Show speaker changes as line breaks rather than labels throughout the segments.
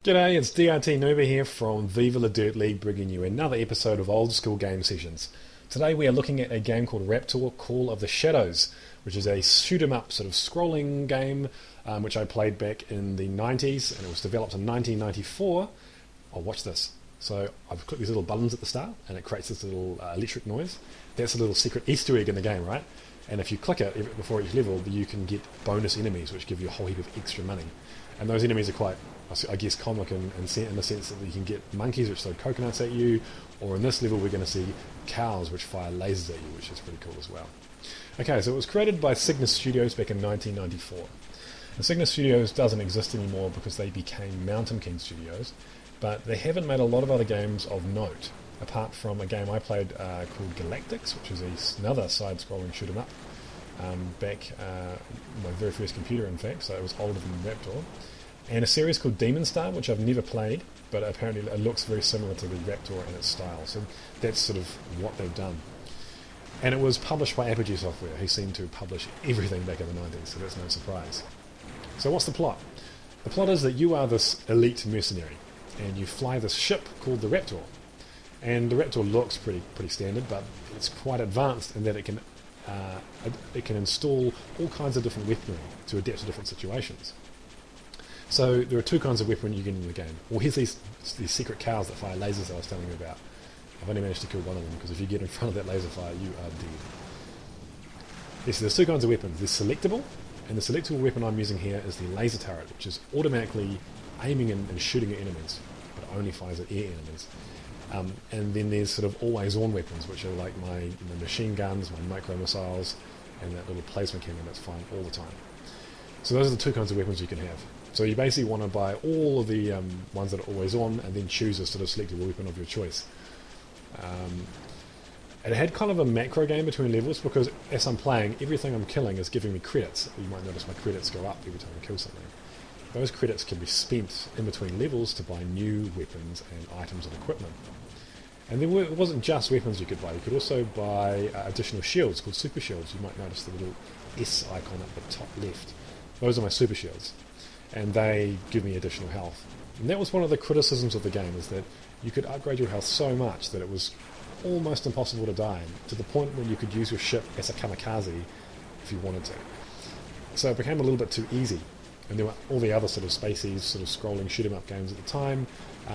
G'day, it's DRT Nova here from Viva La Dirt League, bringing you another episode of Old School Game Sessions. Today we are looking at a game called Raptor, Call of the Shadows, which is a shoot-'em-up sort of scrolling game which I played back in the 90s, and it was developed in 1994. Oh, watch this. So I've clicked these little buttons at the start, and it creates this little electric noise. That's a little secret Easter egg in the game, right? And if you click it before each level, you can get bonus enemies, which give you a whole heap of extra money. And those enemies are quite, I guess, comic in the sense that you can get monkeys which throw coconuts at you, or in this level we're going to see cows which fire lasers at you, which is pretty cool as well. Okay, so it was created by Cygnus Studios back in 1994. And Cygnus Studios doesn't exist anymore because they became Mountain King Studios, but they haven't made a lot of other games of note, apart from a game I played called Galactics, which is another side-scrolling shoot-'em-up, back my very first computer, in fact, so it was older than Raptor. And a series called Demon Star, which I've never played, but apparently it looks very similar to the Raptor in its style. So that's sort of what they've done. And it was published by Apogee Software, who seemed to publish everything back in the 90s, so that's no surprise. So what's the plot? The plot is that you are this elite mercenary, and you fly this ship called the Raptor. And the Raptor looks pretty standard, but it's quite advanced in that it can install all kinds of different weaponry to adapt to different situations. So there are two kinds of weapon you get in the game. Well, here's these secret cows that fire lasers that I was telling you about. I've only managed to kill one of them, because if you get in front of that laser fire, you are dead. Yes, so there's two kinds of weapons. There's selectable, and the selectable weapon I'm using here is the laser turret, which is automatically aiming and shooting at enemies, but only fires at air enemies. And then there's sort of always-on weapons, which are like my machine guns, my micro missiles, and that little plasma cannon that's firing all the time. So those are the two kinds of weapons you can have. So you basically want to buy all of the ones that are always on, and then choose a sort of selectable weapon of your choice. It had kind of a macro game between levels, because as I'm playing, everything I'm killing is giving me credits. You might notice my credits go up every time I kill something. Those credits can be spent in between levels to buy new weapons and items and equipment. And it wasn't just weapons you could buy. You could also buy additional shields called super shields. You might notice the little S icon at the top left. Those are my super shields, and they give me additional health. And that was one of the criticisms of the game, is that you could upgrade your health so much that it was almost impossible to die, to the point where you could use your ship as a kamikaze if you wanted to. So it became a little bit too easy. And there were all the other sort of spacey, sort of scrolling shoot-'em-up games at the time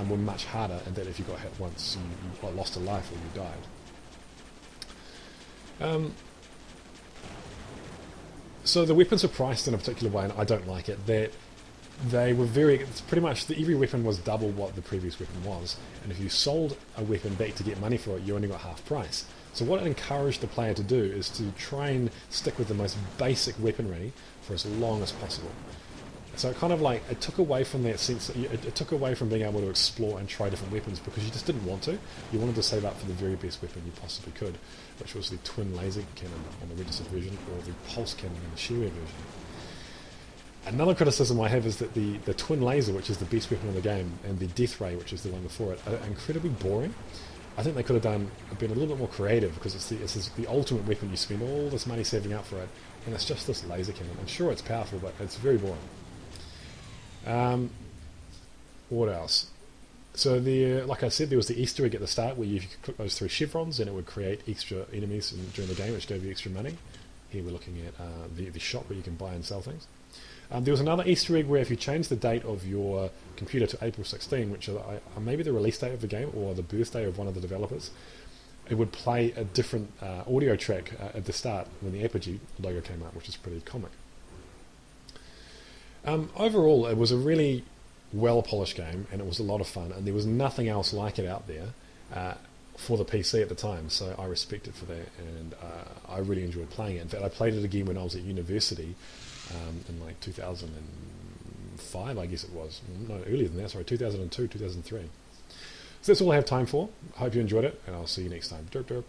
were much harder, and that if you got hit once, you lost a life or you died. So the weapons are priced in a particular way, and I don't like it. That they were it's pretty much every weapon was double what the previous weapon was, and if you sold a weapon back to get money for it, you only got half price. So what it encouraged the player to do is to try and stick with the most basic weaponry for as long as possible. So it kind of like, it took away from that sense, it took away from being able to explore and try different weapons, because you just didn't want to. You wanted to save up for the very best weapon you possibly could, which was the twin laser cannon on the registered version, or the pulse cannon in the shareware version. Another criticism I have is that the twin laser, which is the best weapon in the game, and the death ray, which is the one before it, are incredibly boring. I think they could have been a little bit more creative, because it's the ultimate weapon. You spend all this money saving up for it, and it's just this laser cannon. I'm sure it's powerful, but it's very boring. What else? So like I said, there was the Easter egg at the start where you could click those three chevrons and it would create extra enemies during the game, which gave you extra money. Here we're looking at the shop where you can buy and sell things. There was another Easter egg where if you change the date of your computer to April 16, which is maybe the release date of the game or the birthday of one of the developers, it would play a different audio track at the start when the Apogee logo came up, which is pretty comic. Overall, it was a really well-polished game, and it was a lot of fun, and there was nothing else like it out there for the PC at the time, so I respect it for that, and I really enjoyed playing it. In fact, I played it again when I was at university in like 2005, I guess it was. No, earlier than that, sorry, 2002, 2003. So that's all I have time for. I hope you enjoyed it, and I'll see you next time. Derp derp.